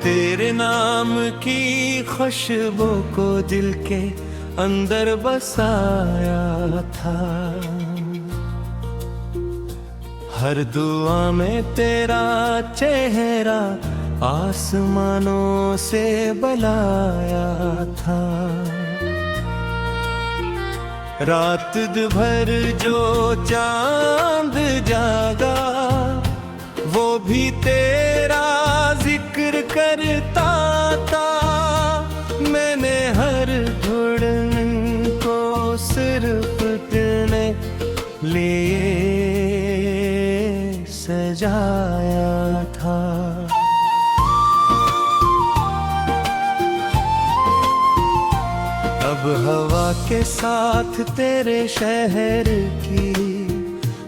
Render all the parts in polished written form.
तेरे नाम की खुशबू को दिल के अंदर बसाया था। हर दुआ में तेरा चेहरा आसमानों से बलाया था। रात भर जो चांद जागा वो भी तेरा जिक्र करता था। मैंने हर धुन को सिर्फ तेरे लिए सजाया था। अब हवा के साथ तेरे शहर की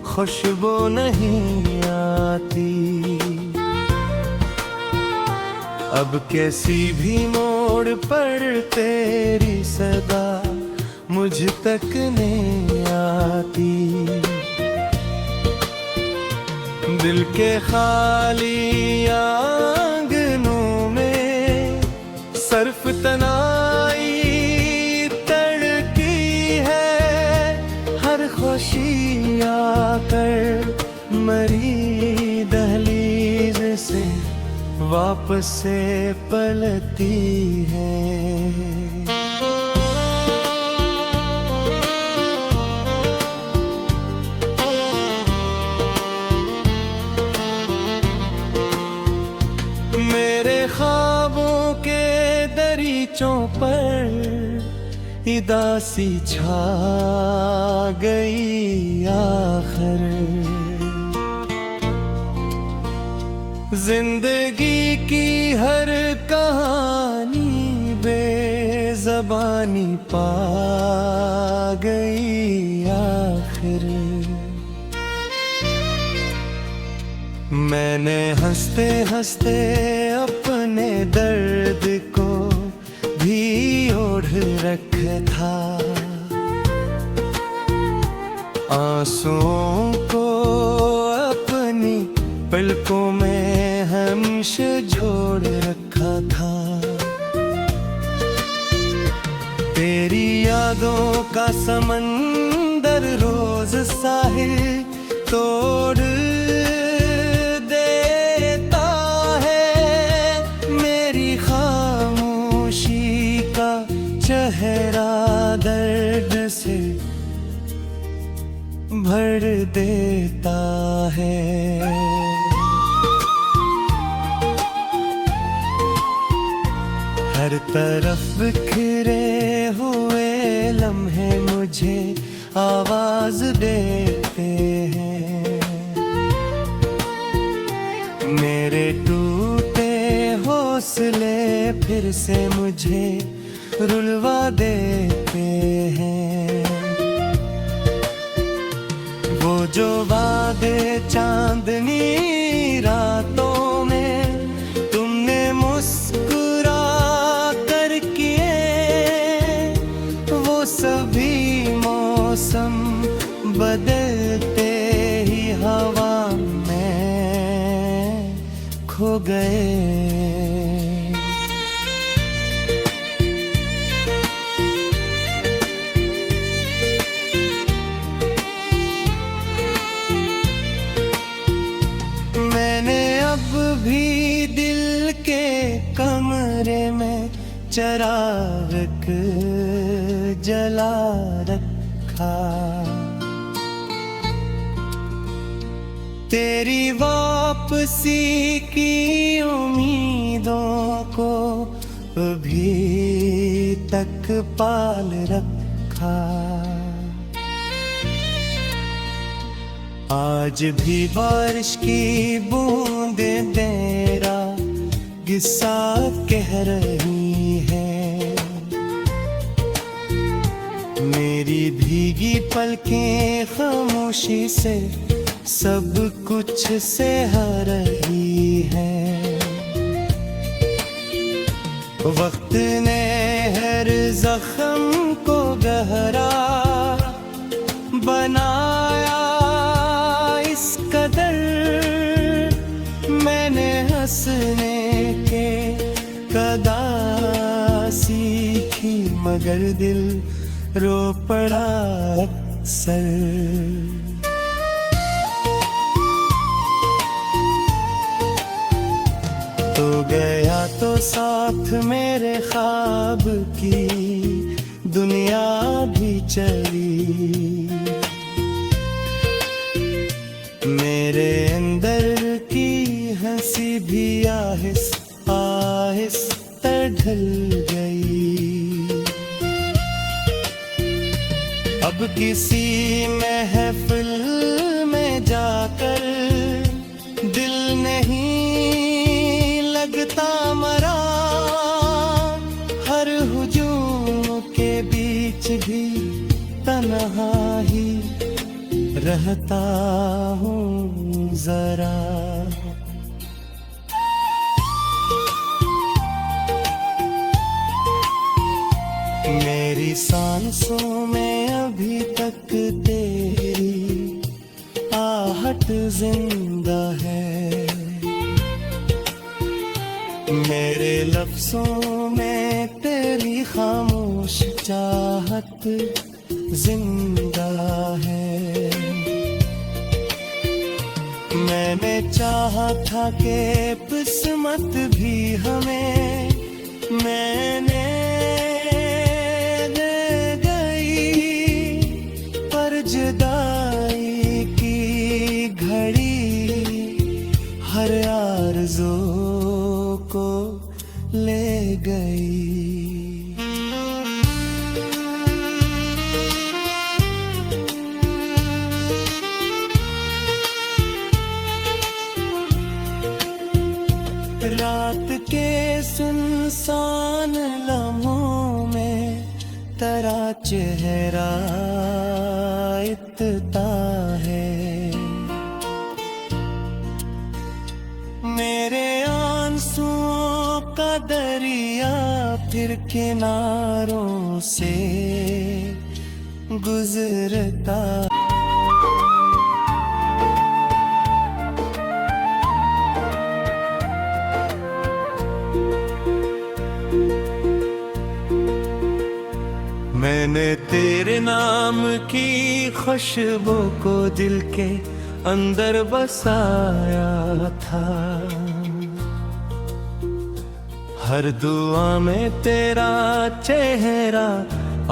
खुशबू नहीं आती। अब कैसी भी मोड़ पर तेरी सदा मुझ तक नहीं आती। दिल के खाली आंगनों में सर्फ तनाई तड़की है। हर खुशी आकर मरी दहलीज से वापस से पलती है। मेरे ख्वाबों के दरीचों पर उदासी छा गई आखिर। जिंदगी की हर कहानी बेज़बानी पा गई आखिर। मैंने हंसते हंसते अपने दर्द को भी ओढ़ रखा था। आंसुओं को अपनी पलकों में हमेशा जोड़ रखा था। तेरी यादों का समंदर रोज साहिल तोड़ देता है। मेरी खामोशी का चेहरा दर्द से भर देता है। हर तरफ बिखरे हुए लम्हे मुझे आवाज देते हैं। मेरे टूटे हौसले फिर से मुझे रुलवा देते हैं। वो जो वादे चांदनी रातों में तुमने मुस्कुरा कर किए, वो सभी मौसम बदलते ही हवा में खो गए। भी दिल के कमरे में चिराग जला रखा। तेरी वापसी की उम्मीदों को अभी तक पाल रखा। आज भी बारिश की बूंदें तेरा किस्सा कह रही है। मेरी भीगी पलकें खामोशी से सब कुछ सह रही है। वक्त ने हर जख्म को गहरा बनाया इस कदर। मैंने हंसने के मगर दिल रो पड़ा अक्सर। तो गया तो साथ मेरे ख्वाब की दुनिया भी चली, मेरे अंदर की हंसी भी आहिस्ता आहिस्ता ढल गई। अब किसी महफिल में जाकर दिल नहीं लगता मरा, हर हुजूम के बीच भी तन्हा ही रहता हूँ जरा। मेरी सांसों में अभी तक तेरी आहट जिंदा है, मेरे लफ्जों में तेरी खामोश चाहत जिंदा है। मैंने चाहा था कि किस्मत भी हमें मैंने दे गई, पर जुदाई की घड़ी हर आरज़ू को ले गई। रात के सुनसान लम्हों में तेरा चेहरा इतना है, मेरे आंसुओं का दरिया फिर किनारों से गुजरता। मैंने तेरे नाम की खुशबू को दिल के अंदर बसाया था, हर दुआ में तेरा चेहरा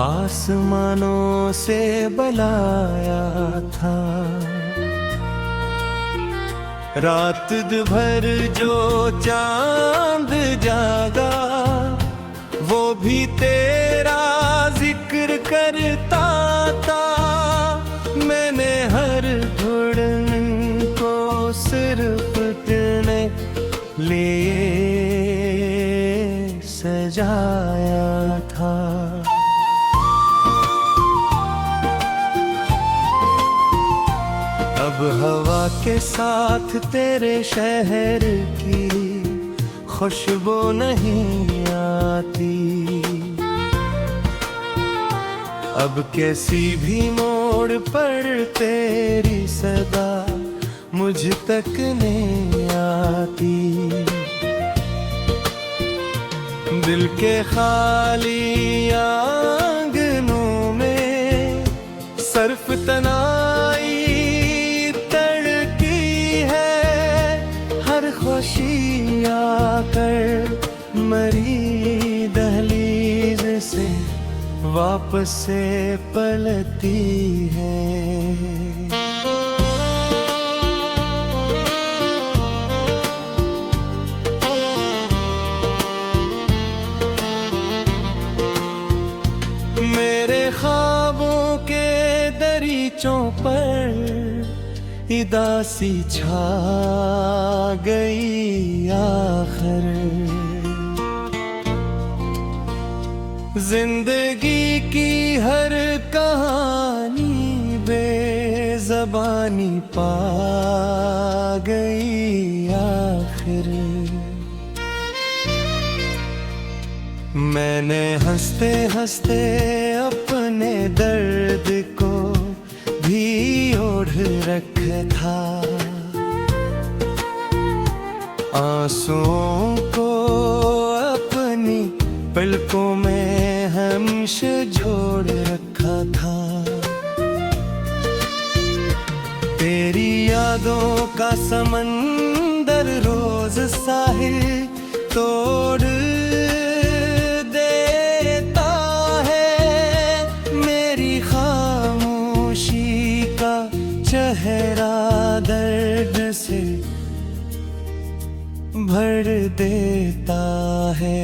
आसमानों से बलाया था। रात भर जो चांद जागा वो भी तेरा जिक्र करता था। मैंने हर घुड़न को सिर्फ तेरे लिए सजाया था। अब हवा के साथ तेरे शहर की खुशबू नहीं आती, अब किसी भी मोड़ पर तेरी सदा मुझ तक नहीं आती। दिल के खाली आंगनों में सर्फ तनाई तड़की है, हर खुशी आकर मरी दहलीज से वापस से पलती है। मेरे ख्वाबों के दरीचों पर उदासी छा गई आखिर, जिंदगी की हर कहानी बेज़बानी पा गई आखिर। मैंने हंसते हंसते अपने दर्द को भी ओढ़ रखा था, आंसुओं को अपनी पलकों में रहमश जोड़ रखा था। तेरी यादों का समंदर रोज साहिल तोड़ देता है। मेरी खामोशी का चेहरा दर्द से भर देता है।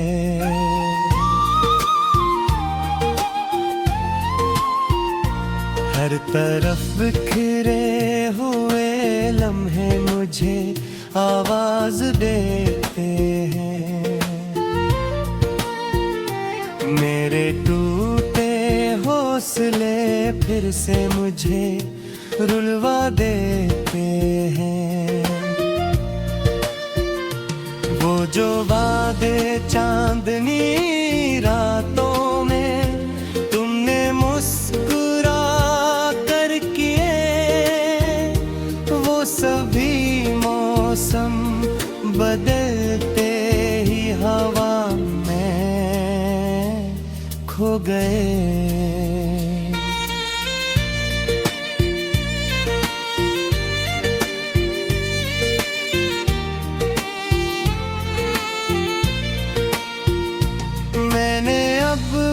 हर तरफ बिखरे हुए लम्हे मुझे आवाज देते हैं। मेरे टूटे हौसले फिर से मुझे रुलवा देते हैं। वो जो वादे चांदनी रातों में तुमने मुस्कुरा कर किए, वो सभी मौसम बदलते ही हवा में खो गए।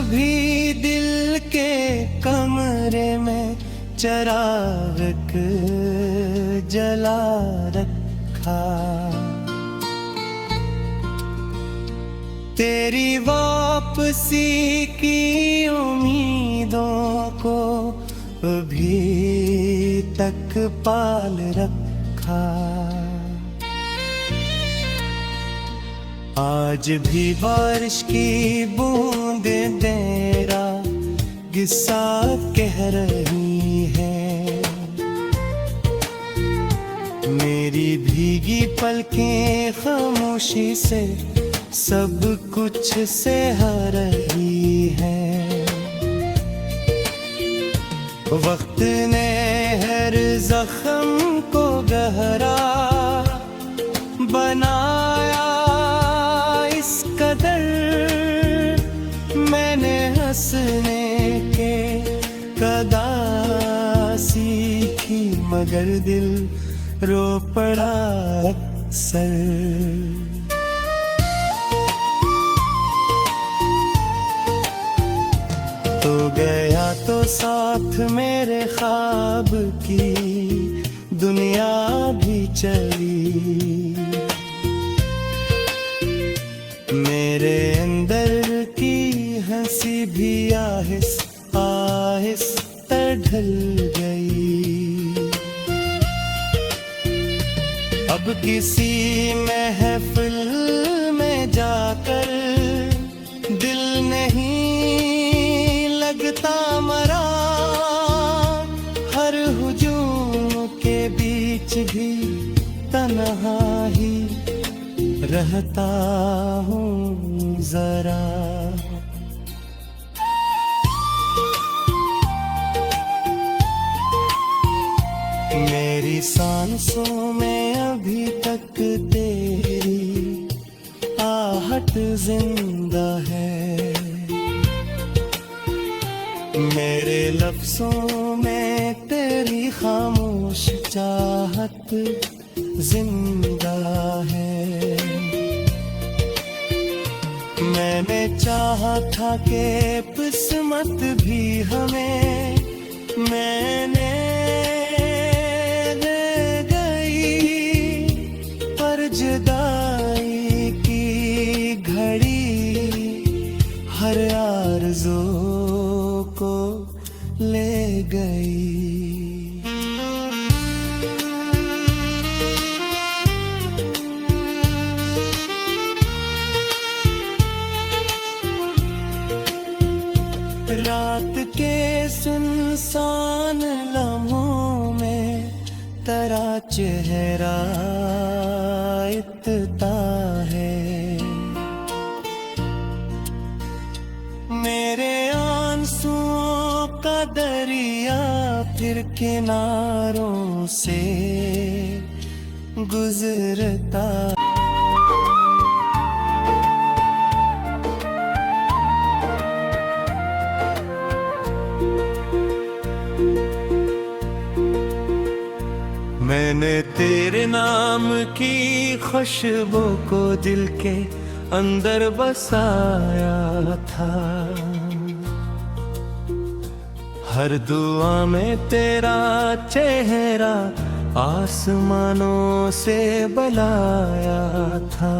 भी दिल के कमरे में चिराग जला रखा। तेरी वापसी की उम्मीदों को अभी तक पाल रखा। आज भी बारिश की बूंदें तेरा किस्सा कह रही है। मेरी भीगी पलकें खामोशी से सब कुछ सह रही है। वक्त ने हर जख्म को गहरा बनाया इस कदर। मैंने हंसने के कदा सीखी मगर दिल रो पड़ा अक्सर। तो गया तो साथ मेरे ख्वाब की दुनिया भी चली। मेरे अंदर की हंसी भी आहिस्ता आहिस्ता ढल गई। अब किसी महफिल में जाकर दिल नहीं लगता मरा। हर हुजूम के बीच भी तन्हा ही रहता हूँ जरा। मेरी सांसों में अभी तक तेरी आहट जिंदा है। मेरे लफ्जों में तेरी खामोश चाहत जिंदा है। मैंने चाहा था कि किस्मत भी हमें मैंने दे गई, पर जुदाई की घड़ी हर आरज़ू को ले गई। रात के सुनसान लम्हों में तेरा चेहरा इतना है। मेरे आंसुओं का दरिया फिर किनारों से गुजरता। मैंने तेरे नाम की खुशबू को दिल के अंदर बसाया था। हर दुआ में तेरा चेहरा आसमानों से बलाया था।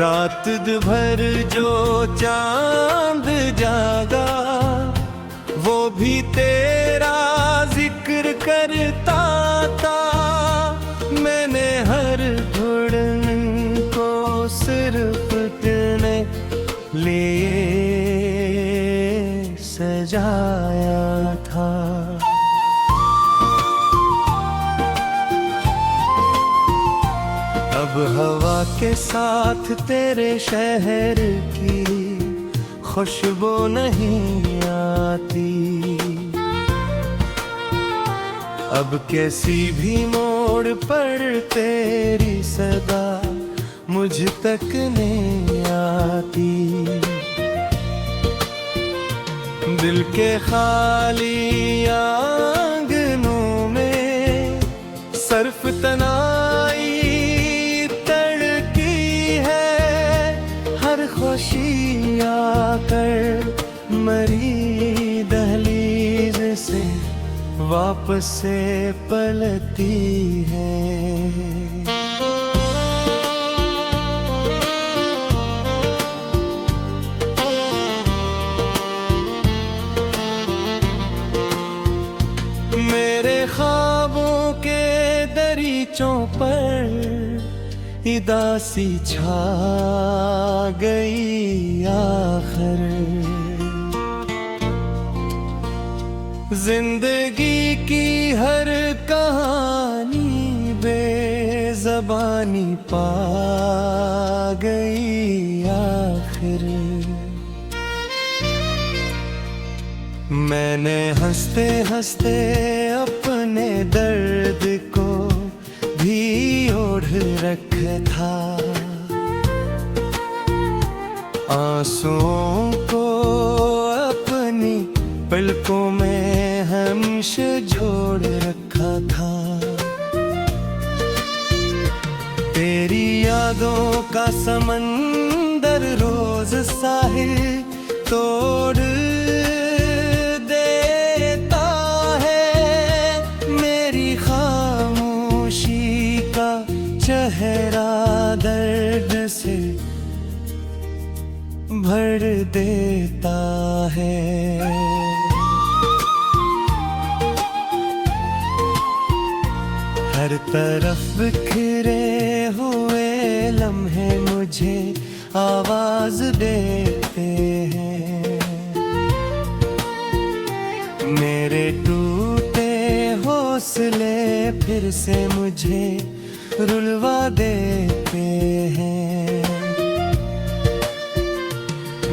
रात भर जो चांद जागा वो भी तेरा जिक्र करता था। मैंने हर घुड़न को सिर्फ तेरे लिए सजाया था। अब हवा के साथ तेरे शहर की खुशबू नहीं आती। अब कैसी भी मोड़ पर तेरी सदा मुझ तक नहीं आती। दिल के खाली आंगनों में सर्फ तनाई खुशी आकर मरी दहलीज से वापस से पलती है। मेरे ख्वाबों के दरीचों पर उदासी छा गई आखिर। जिंदगी की हर कहानी बेज़बानी पा गई आखिर। मैंने हंसते हंसते अपने दर्द को भी ओढ़ रखा था। आंसुओं को अपनी पलकों में हमेशा जोड़ रखा था। तेरी यादों का समंदर रोज साहिल तोड़ देता है। मेरी खामोशी का चेहरा दर्द से भर देता है। हर तरफ बिखरे हुए लम्हे मुझे आवाज देते हैं। मेरे टूटे हौसले फिर से मुझे रुलवा देते हैं।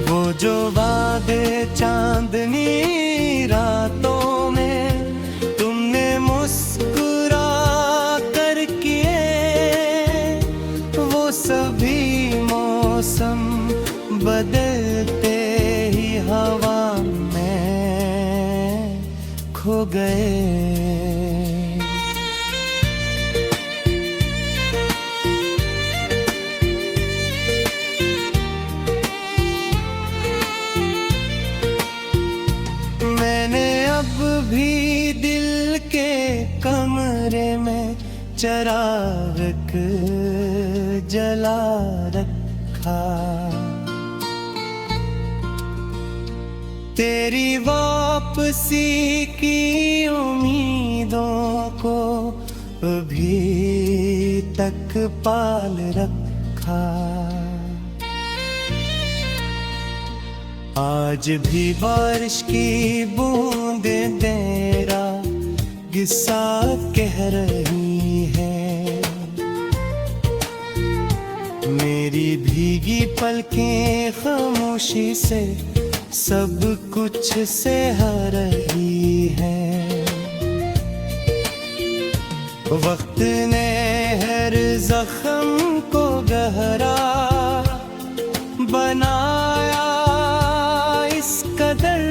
वो जो वादे चांदनी रातों में तुमने मुस्कुरा कर किए, वो सभी मौसम बदलते ही हवा में खो गए। भी दिल के कमरे में चिराग जला रखा। तेरी वापसी की उम्मीदों को अभी तक पाल रखा। आज भी बारिश की बूंदें तेरा किस्सा कह रही है। मेरी भीगी पलकें खामोशी से सब कुछ सह रही है। वक्त ने हर जख्म को गहरा बनाया इस कदर।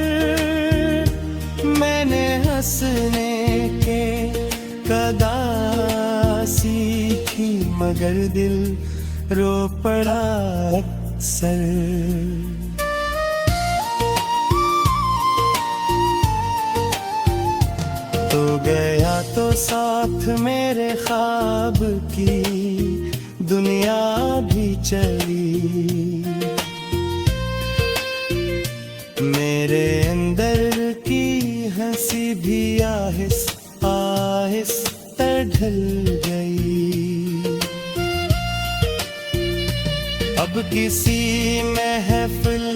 मैंने हंसने के अदा सीखी मगर दिल रो पड़ा अक्सर। तो गया तो साथ मेरे ख्वाब की दुनिया भी चली। मेरे अंदर की हंसी भी आहिस्ता आहिस्ता ढल गई। अब किसी महफिल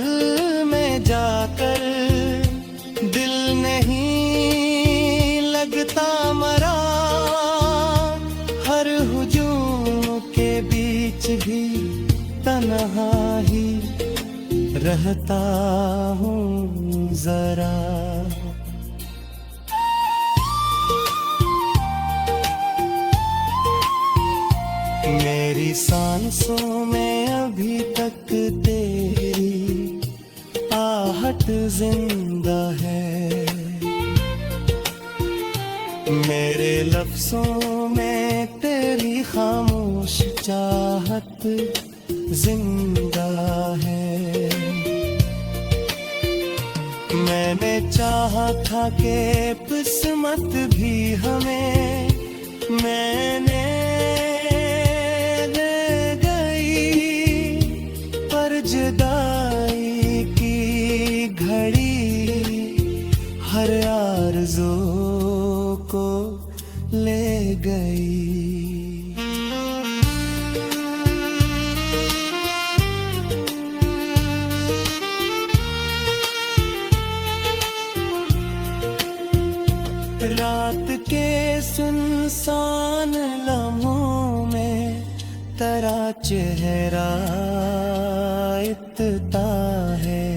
में जाकर दिल नहीं लगता मरा। हर हुजूम के बीच भी तन्हा ही रहता हूँ जरा। मेरी सांसों में अभी तक तेरी आहट जिंदा है। मेरे लफ्जों में तेरी खामोश चाहत जिंदा है। मैंने चाहा था कि किस्मत भी हमें मैंने दे गई, पर जुदाई की घड़ी हर आरज़ू को ले गई। रात के सुनसान लम्हों में तेरा चेहरा इतना है।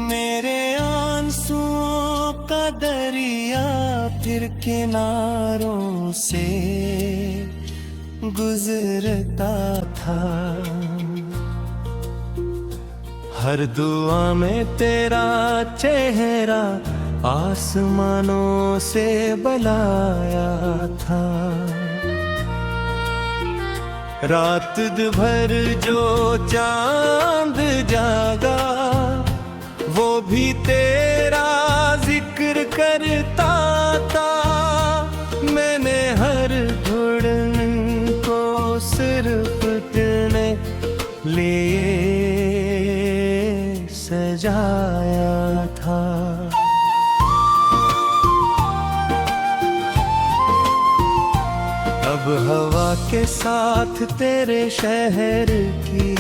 मेरे आंसुओं का दरिया फिर किनारों से गुजरता था। हर दुआ में तेरा चेहरा आसमानों से बुलाया था। रात भर जो चांद जागा वो भी तेरा जिक्र करता था। मैंने हर घुड़न को सिर्फ तेरे लिए सजाया था। अब हवा के साथ तेरे शहर की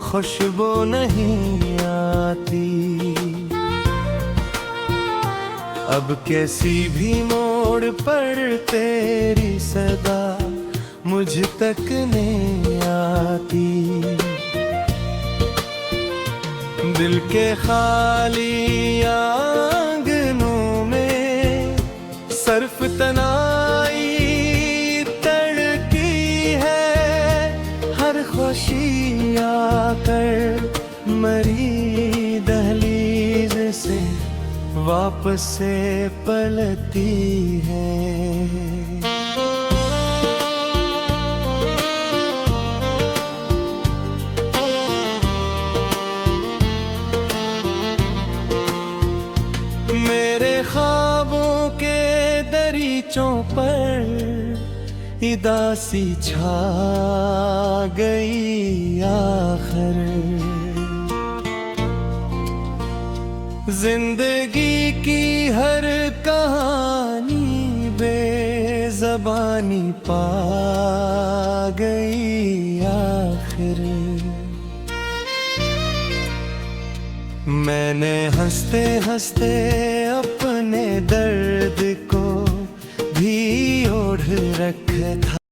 खुशबू नहीं आती। अब किसी भी मोड़ पर तेरी सदा मुझ तक नहीं आती। दिल के खाली आंगनों में सर्फ तनाई तड़की है। हर खुशी आकर मरी दहलीज से वापस से पलती है। ख्वाबों के दरीचों पर उदासी छा गई आखिर। जिंदगी की हर कहानी बेज़बानी पा गई आखिर। मैंने हंसते हंसते अपने दर्द को भी ओढ़ रखा था।